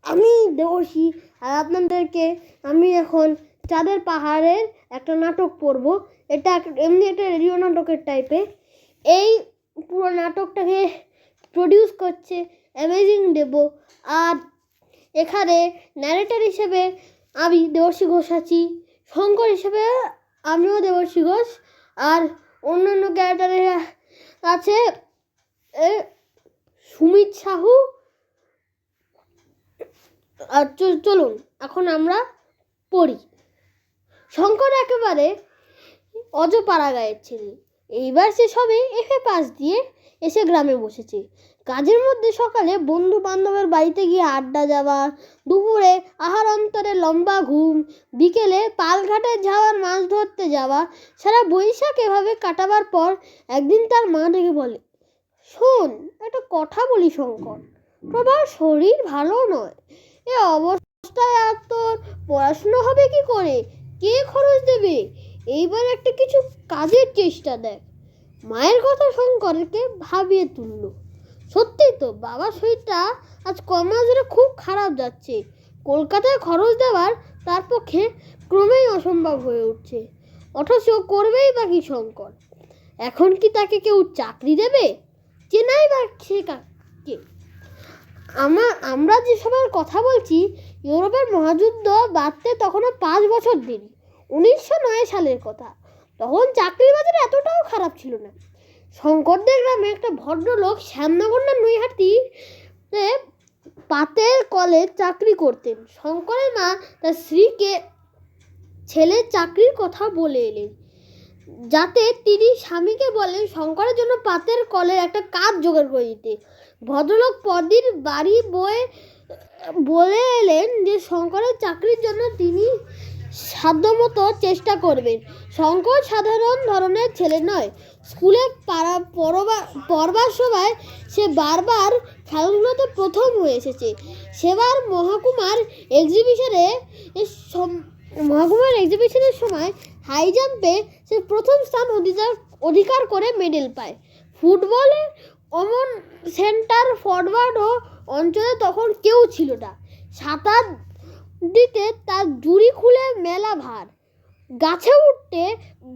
আমি দেবর্ষী আর আপনাদেরকে আমি এখন চাঁদের পাহাড়ের একটা নাটক পড়ব। এটা এমনি একটা রেডিও নাটকের টাইপে। এই পুরো নাটকটাকে প্রডিউস করছে অ্যামেজিং দেবো। আর এখানে ন্যারেটর হিসেবে আমি দেবর্ষী ঘোষ আছি, শঙ্কর হিসেবে আমিও দেবর্ষী ঘোষ, আর অন্যান্য ক্যারেক্টারে আছে সুমিত সাহু। আর চলুন এখন আমরা পড়ি। শঙ্কর একেবারে অজপাড়া গায়ের ছেলে। এইবার সে সবে এফএ পাস দিয়ে এসে গ্রামে বসেছে। কাজের মধ্যে সকালে বন্ধু বান্ধবের বাড়িতে গিয়ে আড্ডা যাওয়া, দুপুরে আহার অন্তরে লম্বা ঘুম, বিকেলে পালঘাটে যাওয়ার মাছ ধরতে যাওয়া, সারা বৈশাখ এভাবে কাটাবার পর একদিন তার মা ডেকে বলে, শোন, একটা কথা বলি শঙ্কর, তোমার শরীর ভালো নয়। এ অবস্থায় আর তোর পড়াশুনো হবে কি করে? কে খরচ দেবে? এইবার একটা কিছু কাজের চেষ্টা দেখ। মায়ের কথা শঙ্করকে ভাবিয়ে তুলল। সত্যি তো, বাবার শরীরটা আজ কমাস ধরে খুব খারাপ যাচ্ছে। কলকাতায় খরচ দেওয়ার তার পক্ষে ক্রমেই অসম্ভব হয়ে উঠছে। অথচ করবেই বা কি শঙ্কর? এখন কি তাকে কেউ চাকরি দেবে? চেনাই বা সে কাকে? আমরা যে সবার কথা বলছি, ইউরোপের মহাযুদ্ধ বাঁধতে তখনও 5 বছর দেরি। 1909 সালের কথা। তখন চাকরির বাজার এতটাও খারাপ ছিল না। শঙ্করদের গ্রামে একটা ভদ্রলোক শ্যামনগর না নৈহাটিতে পাতের কলে চাকরি করতেন। শঙ্করের মা তার স্ত্রীকে ছেলের চাকরির কথা বলে এলেন, যাতে তিনি স্বামীকে বলেন শঙ্করের জন্য পাতের কলের একটা কাজ জোগাড় করে দিতে। ভদ্রলোক পরদিন বাড়ি বলে এলেন যে শঙ্করের চাকরির জন্য তিনি সাধ্যমতো চেষ্টা করবেন। শঙ্কর সাধারণ ধরনের ছেলে নয়। স্কুলে পড়বার সময় সে বারবার খেলাধুলোতে প্রথম হয়ে এসেছে। সেবার মহকুমার এক্সিবিশনের সময় হাই জাম্পে সে প্রথম স্থান অধিকার করে মেডেল পায়। ফুটবলে অমন সেন্টার ফরওয়ার্ডও অঞ্চলে তখন কেউ ছিল না। সাঁতার দিতে তার জুড়ি খুলে মেলা ভার। গাছে উঠতে,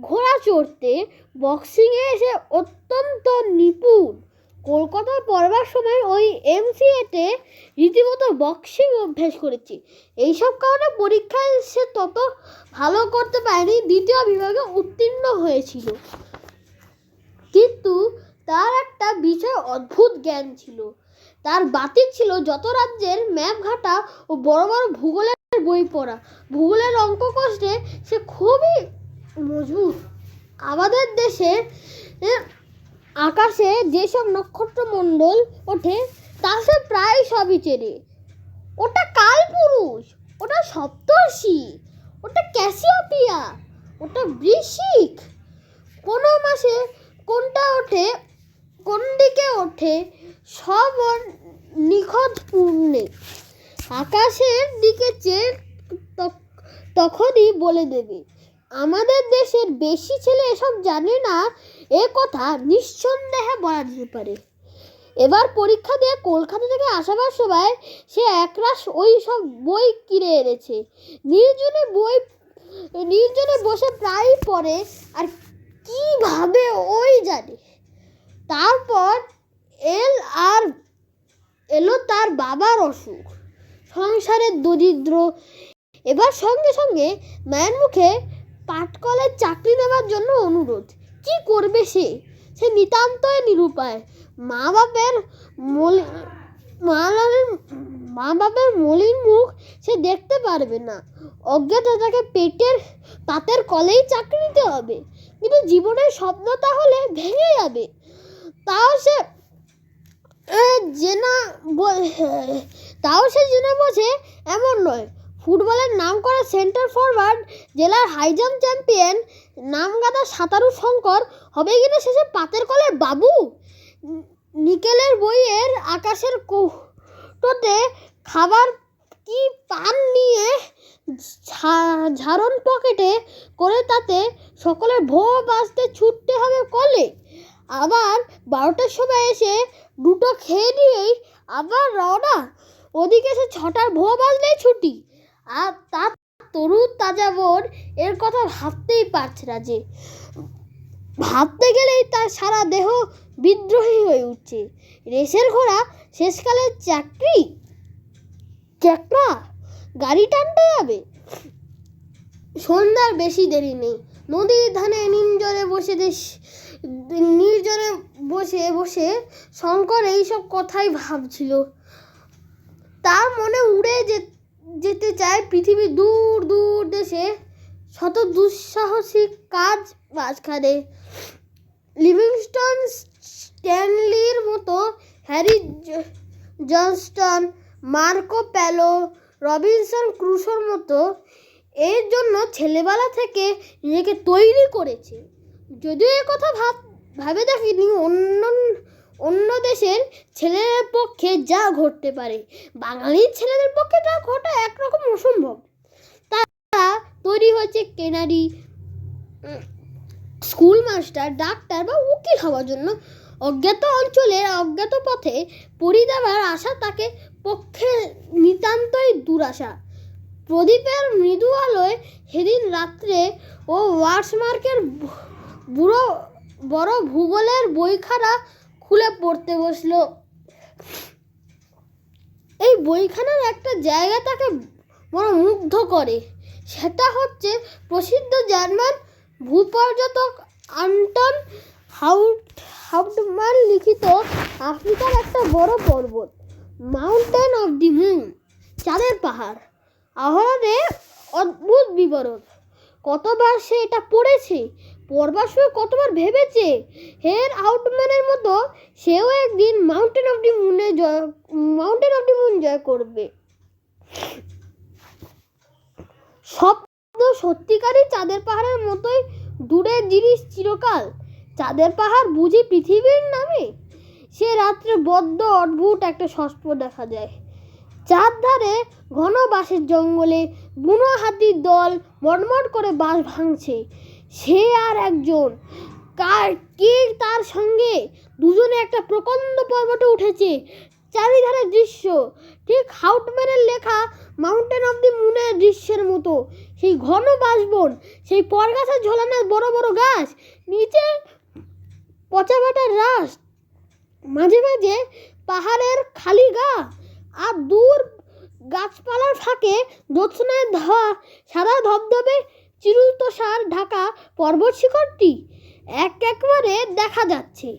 ঘোড়া চড়তে, বক্সিংয়ে এসে অত্যন্ত নিপুণ। কলকাতায় পড়বার সময় ওই এমসিএতে রীতিমতো বক্সিং অভ্যেস করেছি। এইসব কারণে পরীক্ষায় সে তত ভালো করতে পারেনি, দ্বিতীয় বিভাগে উত্তীর্ণ হয়েছিল। কিন্তু তার একটা বিষয় অদ্ভুত জ্ঞান ছিল। তার বাতিক ছিল যত রাজ্যের ম্যাপ ঘাটা ও বড় বড় ভূগোলের বই পড়া। ভূগোলের অঙ্ক কষতে সে খুবই মজবুত। আমাদের দেশে আকাশে যেসব নক্ষত্রমণ্ডল ওঠে তা সে প্রায় সবই চেনে। ওটা কালপুরুষ, ওটা সপ্তর্ষি, ওটা ক্যাসিওপিয়া, ওটা বৃশ্চিক, কোন মাসে কোনটা ওঠে, কোন দিকে ওঠে, সব নিখুঁত পূর্ণে আকাশের দিকে চেয়ে তখনই বলে দেবে। আমাদের দেশের বেশি ছেলে এসব জানে না, এ কথা নিঃসন্দেহে বলা যেতে পারে। এবার পরীক্ষা দিয়ে কলকাতা থেকে আসাবার সময় সে একরাশ ওই সব বই কিনে এনেছে। নির্জনে বসে প্রায়ই পড়ে, আর কিভাবে ওই জানে। তারপর এলো তার বাবার অসুখ, সংসারের দরিদ্র। এবার সঙ্গে সঙ্গে মায়ের মুখে পাটকলের চাকরি নেওয়ার জন্য অনুরোধ। কি করবে সে? নিতান্তই নিরুপায়। মা বাপের মলিন মুখ সে দেখতে পারবে না। অজ্ঞাত তাকে পাতের কলেই চাকরি নিতে হবে। কিন্তু জীবনের স্বপ্ন তাহলে ভেঙে যাবে। তাও সে জেনে বোঝে এমন নয়। ফুটবলের নাম করা সেন্টার ফরওয়ার্ড, জেলার হাই জাম্প চ্যাম্পিয়ন, নামগাদা সাঁতারু শঙ্কর হবে কিনা শেষে পাতের কলের বাবু। নিকেলের বইয়ের আকাশের কৌটোতে খাবার কি পান নিয়ে ঝাড়ন পকেটে করে তাতে সকলের ভো বাজতে ছুটতে হবে কলে। আবার 12টার সময় এসে দুটো খেয়ে নিয়েই আবার রওনা। ওদিকে সে 6টার ভোঁ বাজলেই ছুটি। আর তার তরু তাজা বোন এর কথা ভাবতেই পারছে না, যে ভাবতে গেলেই তার সারা দেহ বিদ্রোহী হয়ে উঠছে। রেসের ঘোড়া শেষকালে চ্যাকড়া গাড়ি টানতে যাবে। সন্ধ্যার বেশি দেরি নেই। নদীর ধারে নির্জনে বসে বসে শঙ্কর এইসব কথাই ভাবছিল। তার মনে উড়ে যেতে চায় পৃথিবীর দূর দূর দেশে, শত দুঃসাহসিক কাজ মাঝখানে। লিভিংস্টন স্ট্যানলির মতো, হ্যারি জনস্টন, মার্কো প্যালো, রবিনসন ক্রুসোর মতো এর জন্য ছেলেবেলা থেকে নিজেকে তৈরি করেছে। যদিও এ কথা ভাবে দেখিনি অন্য দেশের ছেলেদের পক্ষে যা ঘটতে পারে, বাঙালির ছেলেদের পক্ষে তা ঘটা একরকম অসম্ভব। তারা তৈরি হয়েছে কেনারি, স্কুল মাস্টার, ডাক্তার বা উকিল হওয়ার জন্য। অজ্ঞাত অঞ্চলের অজ্ঞাত পথে পড়ি দেওয়ার আশা তাকে পক্ষে নিতান্তই দুরাশা। প্রদীপের মৃদু আলোয় সেদিন রাত্রে ও ওয়ার্সমার্কের বড় ভূগোলের বইখানা খুলে পড়তে বসল। এই বইখানার একটা জায়গা তাকে বড় মুগ্ধ করে। সেটা হচ্ছে প্রসিদ্ধ জার্মান ভূপর্যটক আন্টন হাউফম্যান লিখিত আফ্রিকার একটা বড় পর্বত, মাউন্টেন অফ দি মুন, চাঁদের পাহাড়। আহরণে অদ্ভুত বিবরণ। কতবার সে এটা পড়েছে, পড়বার সময় কতবার ভেবেছে হের আউটম্যানের মতো সেও একদিন মাউন্টেন অফ দি মুন জয় করবে। স্বপ্ন সত্যিকারই চাঁদের পাহাড়ের মতোই দূরের জিনিস চিরকাল। চাঁদের পাহাড় বুঝি পৃথিবীর নামে? সে রাত্রে বড্ড অদ্ভুত একটা স্বপ্ন দেখা যায়। চার ধারে ঘন বাঁশের জঙ্গলে বুনো হাতির দল মটমট করে বাঁশ ভাঙছে। সে আর একজন, কে তার সঙ্গে, দুজনে একটা প্রকাণ্ড পর্বতে উঠেছে। চারিধারে দৃশ্য ঠিক হাউটম্যানের লেখা মাউন্টেন অফ দি মুনের দৃশ্যের মতো। সেই ঘন বাঁশবন, সেই পরগাছা ঝোলানো বড় বড় গাছ, নিচে পচা বাটার রাস, মাঝে মাঝে পাহাড়ের খালি গা, আর দূর গাছপালার ফাঁকে জ্যোৎস্নায় সাদা ধবধবে চিরুতষার ঢাকা পর্বত শিখরটি একবারে দেখা যাচ্ছে।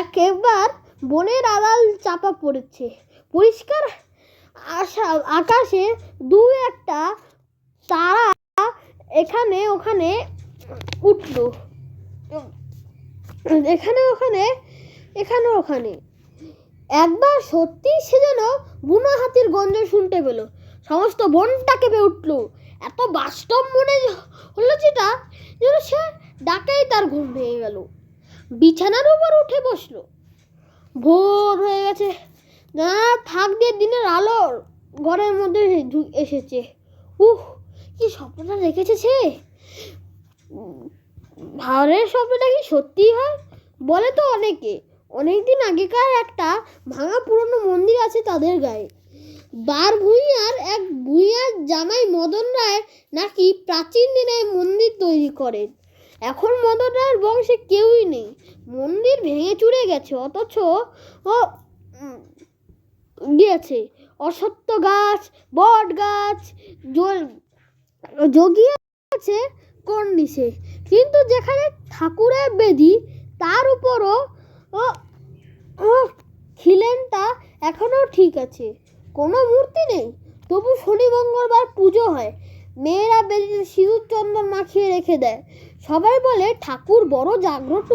একবার বনের আড়াল চাপা পড়েছে। পরিষ্কার আকাশে দু একটা তারা এখানে ওখানে উঠল, এখানে ওখানে। একবার সত্যি সে যেন বুনো হাতির গঞ্জ শুনতে পেল। সমস্ত বনটা কেঁপে উঠল। এত বাস্তব মনে হলো যেটা, যেন সে ডাকেই তার ঘুম ভেঙে গেল। বিছানার উপর উঠে বসলো। ভোর হয়ে গেছে। না থাক দিয়ে দিনের আলোর ঘরের মধ্যে এসেছে। কি স্বপ্নটা দেখেছে সে! ভাওরের স্বপ্নটা কি সত্যিই হয়? বলে তো অনেকে। অনেকদিন আগেকার একটা ভাঙা পুরনো মন্দির আছে তাদের গায়ে। ভূঁইয়ার জামাই মদন রায় নাকি প্রাচীন দিনে মন্দির তৈরি করেন। এখন মদন রায়ের বংশে কেউই নেই। মন্দির ভেঙে চুরে গেছে, অথচ গিয়েছে অশ্বত্থ গাছ, বট গাছ জগিয়ে আছে কর্নিশে। কিন্তু যেখানে ঠাকুরের বেদি, তার উপরও খিলেনটা এখনো ঠিক আছে। কোনো মূর্তি নেই, তবু শনি মঙ্গলবার পুজো হয়। মেয়েরা বেদিতে সিঁদুর চন্দন মাখিয়ে রেখে দেয়। সবাই বলে ঠাকুর বড় জাগ্রত,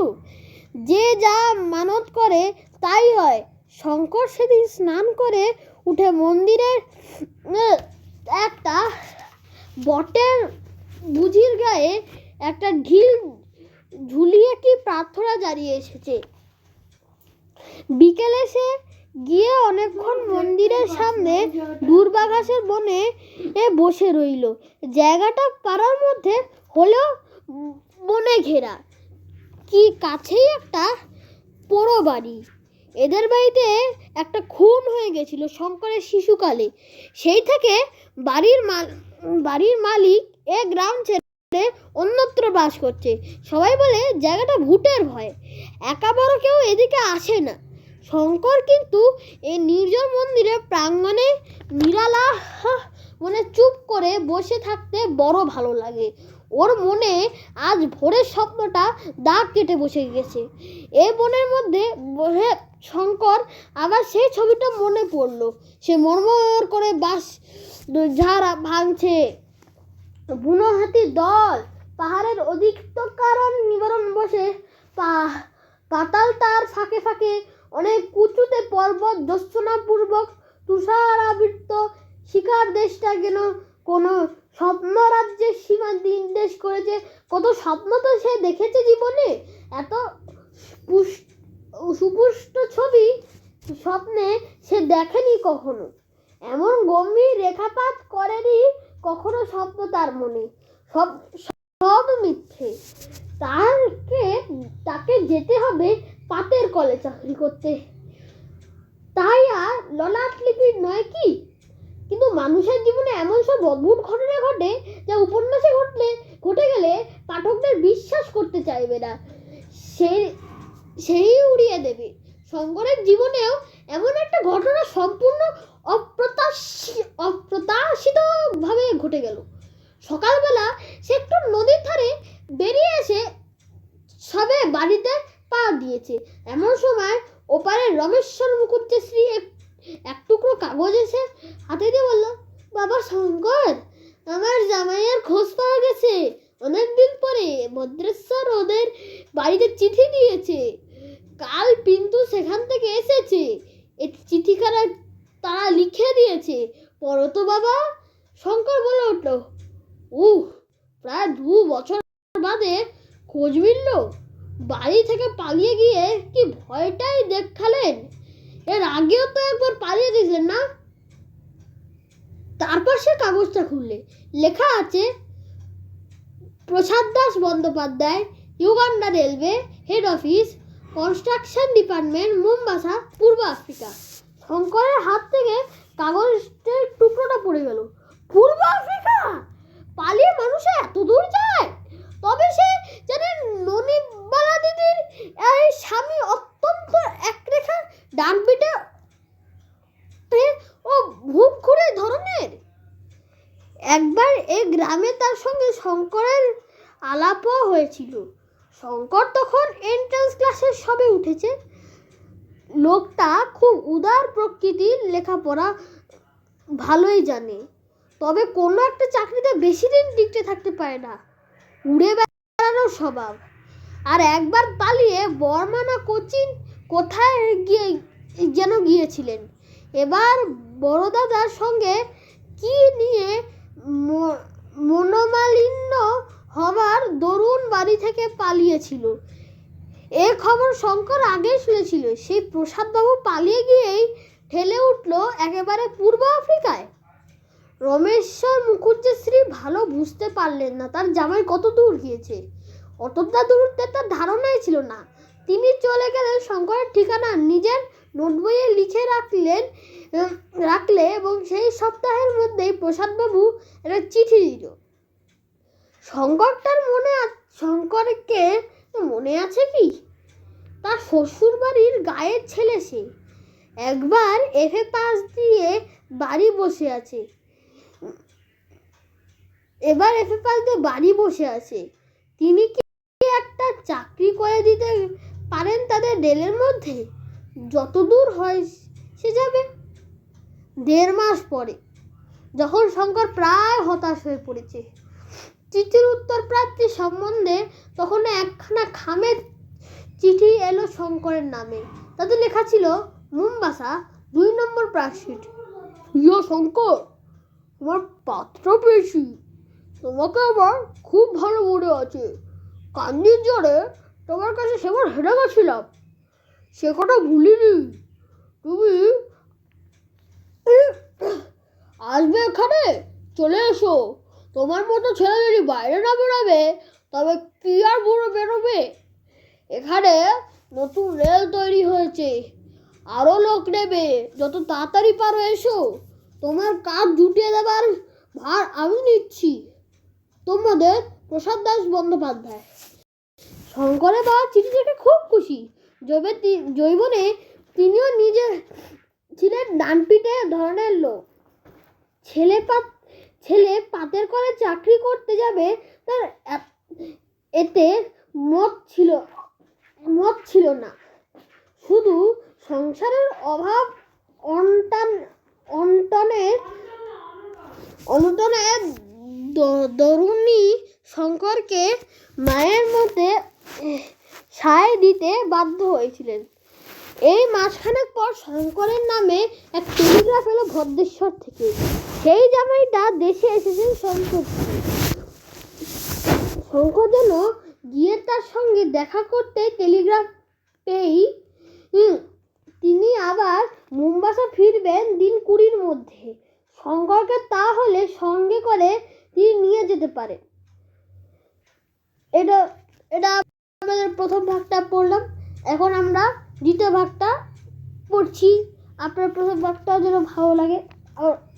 যে যা মানত করে তাই হয়। শঙ্কর সেদিন স্নান করে উঠে মন্দিরের একটা বটের বুঝির গায়ে একটা ঢিল ঝুলিয়ে কি প্রার্থনা জানিয়ে এসেছে। বিকেলে সে গিয়ে অনেকক্ষণ মন্দিরের সামনে দূর্বাঘাসের বনে বসে রইল। জায়গাটা পাড়ার মধ্যে হলেও বনে ঘেরা। কি কাছেই একটা পোড়ো বাড়ি। এদের বাড়িতে একটা খুন হয়ে গেছিল শঙ্করের শিশুকালে। সেই থেকে বাড়ির মালিক এ গ্রাম ছেড়ে অন্যত্র বাস করছে। সবাই বলে জায়গাটা ভূতের ভয়, একাবারও কেউ এদিকে আসে না। শঙ্কর কিন্তু এই নির্জন মন্দিরের প্রাঙ্গণে নিরালা মনে চুপ করে বসে থাকতে বড় ভালো লাগে। ওর মনে আজ ভোরের স্বপ্নটা দাগ কেটে বসে গেছে। এই মনের মধ্যে বসে শঙ্কর আবার সেই ছবিটা মনে পড়লো। সে মরমর করে বাঁশ ঝাড় ভাঙছে, বুনো হাতির দল পাহাড়ের অধিকত কারণ নিবারণ বসে পাতাল তার ফাঁকে ফাঁকে অনেক উঁচুতে পর্বত জ্যোৎস্নাপূর্বক তুষার আবৃত শিকার দেশটা যেন কোনো স্বপ্ন রাজ্যের সীমা নির্দেশ করেছে। কত স্বপ্ন তো সে দেখেছে জীবনে, এত সুপুষ্ট ছবি স্বপ্নে সে দেখেনি কখনো। এমন গম্ভীর রেখাপাত করেনি কখনো স্বপ্ন তার মনে। সব মিথ্যে। তাকে যেতে হবে পাতের কলে চাকরি করতে। তাই আর ললাট লিপির নয় কি? কিন্তু মানুষের জীবনে এমন সব অদ্ভুত ঘটনা ঘটে যা উপন্যাসে ঘটে গেলে পাঠকদের বিশ্বাস করতে চাইবে না, সেই উড়িয়ে দেবে। শঙ্করের জীবনেও এমন একটা ঘটনা সম্পূর্ণ অপ্রত্যাশিত ভাবে ঘটে গেল। সকালবেলা সে একটু নদীর ধারে বেরিয়ে এসে সবে বাড়িতে পা দিয়েছে, এমন সময় ওপারে রমেশ্বর মুখুজ্জেশ্রী এক টুকরো কাগজ এসে হাতে দিয়ে বলল, বাবা শঙ্কর, আমার জামাইয়ের খোঁজ পাওয়া গেছে। অনেকদিন পরে ভদ্রেশ্বর ওদের বাড়িতে চিঠি দিয়েছে। কাল পিন্টু সেখান থেকে এসেছে। এই চিঠিখানা তারা লিখে দিয়েছে। পড়ো তো বাবা। শঙ্কর বলে উঠল, প্রায় 2 বছর বাদে খোঁজ মিলল। বাড়ি থেকে পালিয়ে গিয়ে কি ভয়টাই দেখালেন। এর আগেও তো একবার পালিয়ে গেছিলেন না? তারপর সে কাগজটা খুললে লেখা আছে, Prasad Das Bandyopadhyay, Uganda railway head office, construction department, Mombasa, পূর্ব আফ্রিকা। শঙ্করের হাত থেকে কাগজের টুকরোটা পড়ে গেল। পূর্ব আফ্রিকা? পালিয়ে মানুষ এত দূর যায়? তবে সে জানেন ননিবালা দিদির স্বামী অত্যন্ত একরেখা ডানপিটে ও ভূপ ঘুরে ধরনের। একবার এই গ্রামে তার সঙ্গে শঙ্করের আলাপও হয়েছিল। শঙ্কর তখন এন্ট্রান্স ক্লাসে সবে উঠেছে। লোকটা খুব উদার প্রকৃতির, লেখাপড়া ভালোই জানে, তবে কোনো একটা চাকরিতে বেশি দিন টিকে থাকতে পারে না, উড়ে বেড়ানোর স্বভাব। আর একবার পালিয়ে বর্মা না কোচিন কোথায় গিয়েছিলেন। এবার বড় দাদার সঙ্গে কি নিয়ে মনোমালিন্য হবার দরুন বাড়ি থেকে পালিয়েছিল। এ খবর শঙ্কর আগেই শুনেছিল। সেই প্রসাদবাবু পালিয়ে গিয়েই ঠেলে উঠল একেবারে পূর্ব আফ্রিকায়। রমেশ্বর মুখুজ্জেশ্রী ভালো বুঝতে পারলেন না তার জামাই কত দূর গিয়েছে। অতটা দূরত্বে তার ধারণাই ছিল না। তিনি চলে গেলেন শঙ্করের ঠিকানা নিজের নোটবইয়ে লিখে রাখলে এবং সেই সপ্তাহের মধ্যেই প্রসাদবাবু একটা চিঠি দিল। শঙ্করকে মনে আছে কি? তার শ্বশুর বাড়ির গায়ের ছেলে সে। একবার এফএ পাস দিয়ে বাড়ি বসে আছে। তিনি কি একটা চাকরি করে দিতে পারেন তাদের রেলের মধ্যে? যত দূর হয় সে যাবে। 1.5 মাস পরে, যখন শঙ্কর প্রায় হতাশ হয়ে পড়েছে, চিঠির উত্তর প্রার্থী সম্বন্ধে তখন একখানা খামের চিঠি এলো শঙ্করের নামে। তাতে লেখা ছিল, মোম্বাসা, 2 নম্বর পার্কস্ট্রিট। প্রিয় শঙ্কর, তোমার পাত্র পেয়েছি। তোমাকে আমার খুব ভালো মনে আছে। কান্দির জ্বরে তোমার কাছে সেবার হেরে গেছিলাম, সে কথা ভুলিনি। তুমি আসবে এখানে? চলে এসো। তোমার মতো ছেলে যদি বাইরে না বেরোবে তবে কি আর বেরোবে? এখানে নতুন রেল তৈরি হয়েছে, আরও লোক নেবে, যত তাড়াতাড়ি পারো এসো, তোমার কাজ জুটিয়ে দেবার ভার আমি নিচ্ছি। তোমাদের প্রসাদ দাস বন্দ্যোপাধ্যায়। শঙ্করের বাবা চিঠি থেকে খুব খুশি। জৈবনে তিনিও নিজে ছিলেন ডানপিটে ধরনের লোক। ছেলে পাতের কলে চাকরি করতে যাবে, তার এতে মত ছিল না। শুধু সংসারের অভাব অনটনের দরুণই শঙ্করকে মায়ের মধ্যে সায় দিতে বাধ্য হয়েছিলেন। এই মাসখানেক পর শঙ্করের নামে এক টেলিগ্রাফ এলো ভদ্রেশ্বর থেকে। সেই জামাইটা দেশে এসেছেন শঙ্কর যেন গিয়ে তার সঙ্গে দেখা করতে টেলিগ্রাফ পেয়েই তিনি আবার মুম্বাসা ফিরবেন দিন 20 মধ্যে। শঙ্করকে তাহলে সঙ্গে করে তিনি নিয়ে যেতে পারেন। এটা আমাদের প্রথম ভাগটা পড়লাম। এখন আমরা দ্বিতীয় ভাগটা পড়ছি। আপনার প্রথম ভাগটা যেন ভালো লাগে,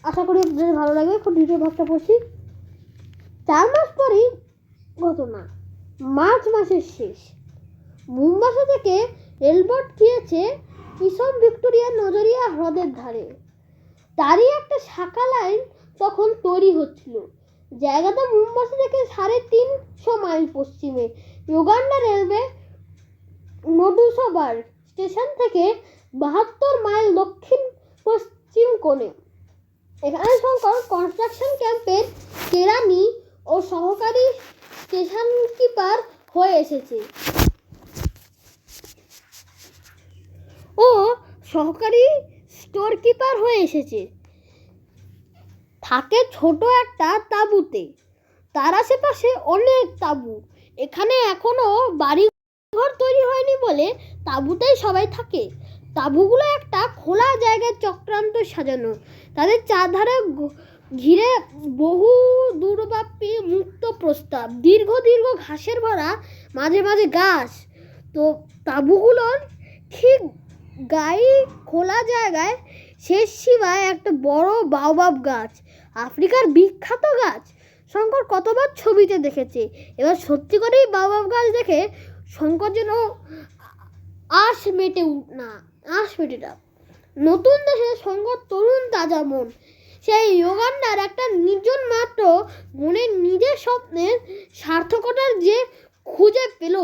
আশা করি আপনাদের ভালো লাগে। এখন দ্বিতীয় ভাগটা পড়ছি। 4 মাস পরই ঘটনা। মার্চ মাসের শেষ। মুম্বাসা থেকে রেলবোট গিয়েছে ইসম ভিক্টোরিয়া নজরিয়া হ্রদের ধারে। তারই একটা শাখা লাইন তখন তৈরি হচ্ছিল। জায়গাটা মুম্বাসা থেকে 350 মাইল পশ্চিমে। ইউগান্ডা রেলওয়ে নোডুসাবার্গ স্টেশন থেকে 72 মাইল দক্ষিণ পশ্চিম কোণে। এখানে শঙ্কর কনস্ট্রাকশন ক্যাম্পের কেরানি ও সহকারী স্টেশন কিপার হয়ে এসেছে। থাকে ছোট একটা তাঁবুতে। তার আশেপাশে অনেক তাঁবু। এখানে এখনো বাড়িঘর তৈরি হয়নি বলে তাঁবুতেই সবাই থাকে। তাঁবুগুলো একটা খোলা জায়গায় চক্রান্ত সাজানো। তাদের চারধারে ঘিরে বহু দূরব্যাপী মুক্ত প্রস্তাব, দীর্ঘ দীর্ঘ ঘাসের ভরা, মাঝে মাঝে গাছ। তো তাঁবুগুলোর ঠিক গায়ে খোলা জায়গায় শেষ সীমায় একটা বড় বাওবাব গাছ, আফ্রিকার বিখ্যাত গাছ। শঙ্কর কতবার ছবিতে দেখেছে, এবার সত্যি করেই বাওবাব গাছ দেখে শঙ্কর যেন আশ মেটে না। নতুন দেশে শঙ্কর তরুণ তাজা মন। সেই ইউগান্ডার একটা নির্জন মাত্র মনের নিজের স্বপ্নের সার্থকতার যে খুঁজে পেল।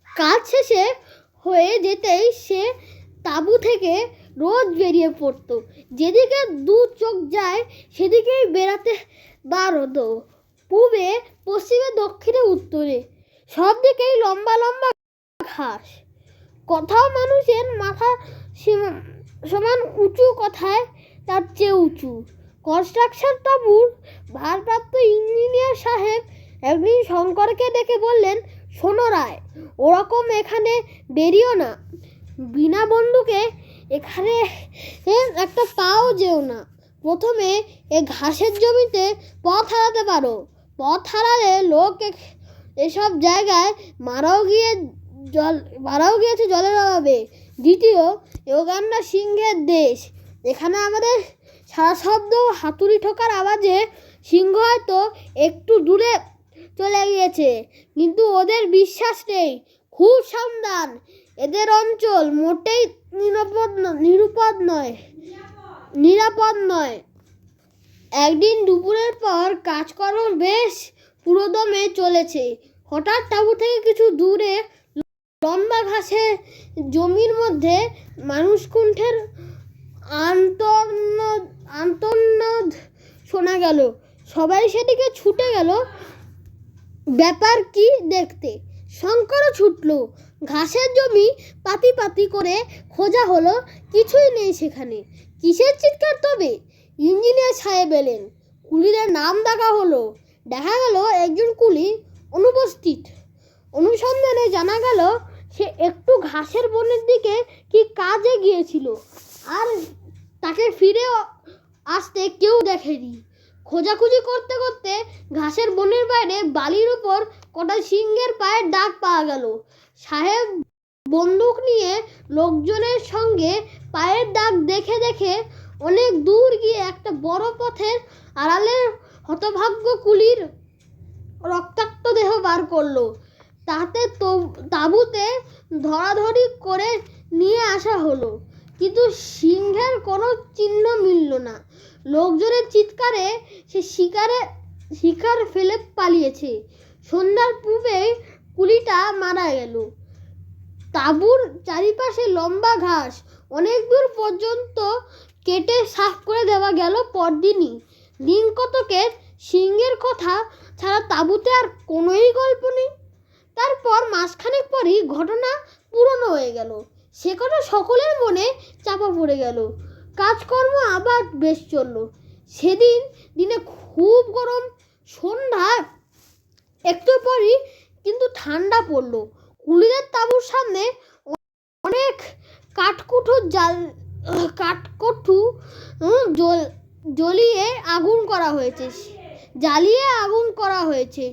কাজ শেষে হয়ে যেতেই সে তাঁবু থেকে রোজ বেরিয়ে পড়ত। যেদিকে দু চোখ যায় সেদিকেই বেড়াতে বার হতো। পূবে, পশ্চিমে, দক্ষিণে, উত্তরে, সব দিকেই লম্বা লম্বা ঘাস। কোথাও মানুষের মাথা সমান উঁচু, কথায় তার চেয়ে উঁচু। কনস্ট্রাকশন তাঁবুর ভারপ্রাপ্ত ইঞ্জিনিয়ার সাহেব একদিন শঙ্করকে ডেকে বললেন, শোনো রায়, ওরকম এখানে বেরিও না। বিনা বন্দুকে এখানে একটা পাও যেও না। প্রথমে এ ঘাসের জমিতে পথ হারাতে পারো। পথ হারালে লোক এসব জায়গায় মারাও গিয়েছে জলের অভাবে। দ্বিতীয়, ইউগান্ডা সিংহের দেশ। এখানে আমাদের সারা শব্দ হাতুড়ি ঠোকার আওয়াজে সিংহ হয়তো একটু দূরে চলে গিয়েছে, কিন্তু ওদের বিশ্বাস নেই। খুব সাবধান, এদের অঞ্চল মোটেই নিরাপদ নয়। একদিন দুপুরের পর কাজকর্ম বেশ পুরোদমে চলেছে। হঠাৎ তাঁবু থেকে কিছু দূরে লম্বা ঘাসের জমির মধ্যে মানুষকুণ্ঠের আর্তনাদ শোনা গেল। সবাই সেদিকে ছুটে গেল ব্যাপার কি দেখতে। শঙ্করও ছুটল। ঘাসের জমি পাতি পাতি করে খোঁজা হলো, কিছুই নেই সেখানে। কিসের চিৎকার তবে? ইঞ্জিনিয়ার সাহেব এলেন। কুলিদের নাম ডাকা হলো। দেখা গেল একজন কুলি অনুপস্থিত। অনুসন্ধানে জানা গেল সে একটু ঘাসের বনের দিকে কি কাজে গিয়েছিল, আর তাকে ফিরে আসতে কেউ দেখেনি। খোঁজাখুঁজি করতে করতে ঘাসের বনের বাইরে বালির উপর কটা সিংহের পায়ের ডাক পাওয়া গেল। সাহেব বন্দুক নিয়ে লোকজনের সঙ্গে পায়ের দাগ দেখে দেখে অনেক দূর গিয়ে একটা বড় পথের আড়ালে হতভাগ্য কুলির রক্তাক্ত দেহ বার করলো। তাতে তাঁবুতে ধরাধরি করে নিয়ে আসা হলো, কিন্তু সিংহের কোনো চিহ্ন মিলল না। লোকজনের চিৎকারে সে শিকার ফেলে পালিয়েছে। সন্ধ্যার পূর্বে কুলিটা মারা গেল। তাঁবুর চারিপাশে লম্বা ঘাস অনেক দূর পর্যন্ত কেটে সাফ করে দেওয়া গেল পরদিনই। দিন কতকের সিংহের কথা ছাড়া তাঁবুতে আর কোনোই গল্প নেই। তারপর মাসখানেক পরই ঘটনা পুরনো হয়ে গেল। সে কথা সকলের মনে চাপা পড়ে গেল। কাজকর্ম আবার বেশ চলল। সেদিন দিনে খুব গরম। সন্ধ্যা একটু পরই কিন্তু ঠান্ডা পড়লো। কুলিদের তাঁবুর সামনে অনেক কাঠকুঠো জ্বালিয়ে আগুন করা হয়েছে।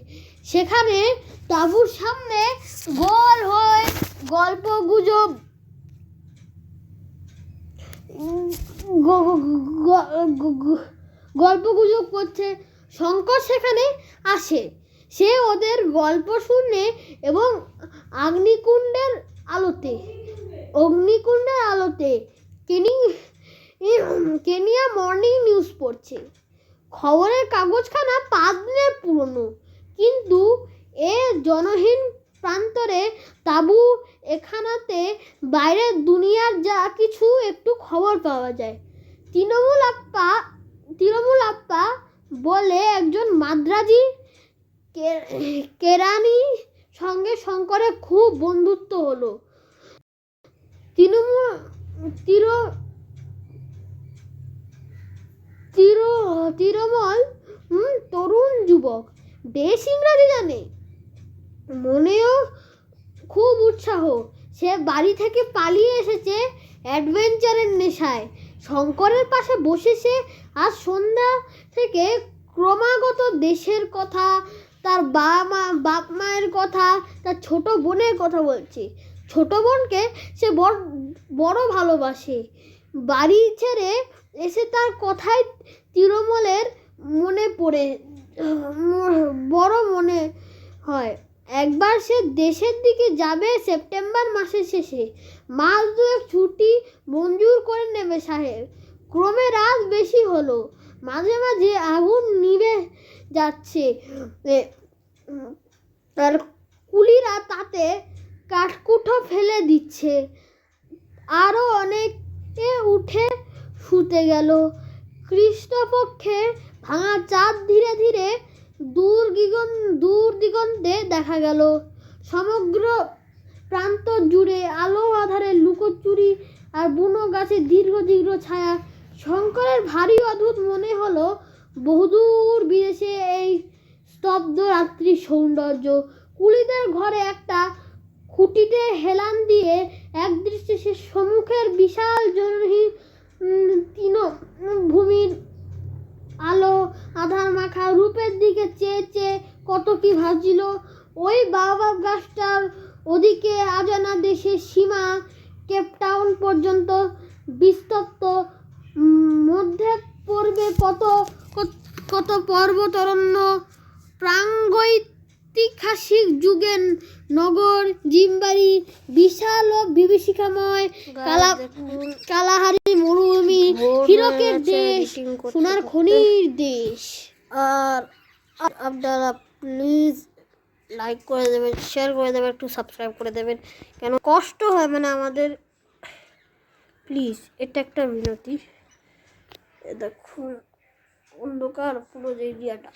সেখানে তাঁবুর সামনে গোল হয়ে গল্পগুজব করছে। শঙ্কর সেখানে আসে। সে ওদের গল্প শুনে এবং অগ্নিকুণ্ডের আলোতে কেনিয়া মর্নিং নিউজ পড়ছে। খবরের কাগজখানা 5 দিনের পুরনো, কিন্তু এ জনহীন প্রান্তরে তাঁবু এখানাতে বাইরের দুনিয়ার যা কিছু একটু খবর পাওয়া যায়। তৃণমূল আপ্পা বলে একজন মাদ্রাজি কেরানির সঙ্গে শঙ্করের খুব বন্ধুত্ব হলো। তৃণমূল তরুণ যুবক, বেশ ইংরাজি জানে, মনেও খুব উৎসাহ। সে বাড়ি থেকে পালিয়ে এসেছে অ্যাডভেঞ্চারের নেশায়। শঙ্করের পাশে বসে সে আজ সন্ধ্যা থেকে ক্রমাগত দেশের কথা, তার বাপ মায়ের কথা, তার ছোট বোনের কথা বলছে। ছোট বোনকে সে বড় ভালোবাসে। বাড়ি ছেড়ে এসে তার কথাই তৃণমূলের বড় মনে হয়। একবার সে দেশের দিকে যাবে সেপ্টেম্বর মাসের শেষে। মাস 2 ছুটি মঞ্জুর করে নেবে সাহেব। ক্রমে রাত বেশি হলো। মাঝে মাঝে আগুন নিভে যাচ্ছে আর কুলিরা তাতে কাঠকুঠো ফেলে দিচ্ছে। আরো অনেকে উঠে শুতে গেল। কৃষ্ণপক্ষে ভাঙা চাঁদ ধীরে ধীরে দূর দিগন্তে দেখা গেল। সমগ্র প্রান্ত জুড়ে আলো আধারে লুকোচুরি আর বুনো গাছের দীর্ঘ দীর্ঘ ছায়া। শঙ্করের ভারী অদ্ভুত মনে হলো বহুদূর বিদেশে এই স্তব্ধ রাত্রির সৌন্দর্য। কুলিদের ঘরে একটা খুঁটিতে হেলান দিয়ে একদৃষ্টে সে সম্মুখের বিশাল জনহীন তৃণভূমির আলো আধার মাখা রূপের দিকে চেয়ে চেয়ে কত কি ভাবছিল। ওই বাওবাব গাছটার ওদিকে অজানা দেশের সীমা কেপটাউন পর্যন্ত বিস্তৃত। মধ্যে পড়বে কত পর্বতারণ্য, প্রাগৈতিহাসিক যুগের নগর জিম্বারি, বিশাল ও বিভীষিকাময় কালাহারি মরুভূমি, হীরকের দেশ, সোনার খনির দেশ। আর আপনারা প্লিজ লাইক করে দেবেন, শেয়ার করে দেবেন, একটু সাবস্ক্রাইব করে দেবেন, কেন কষ্ট হয় আমাদের, প্লিজ, এটা একটা বিনতি। দেখুন অন্ধকার পুরো এরিয়াটা।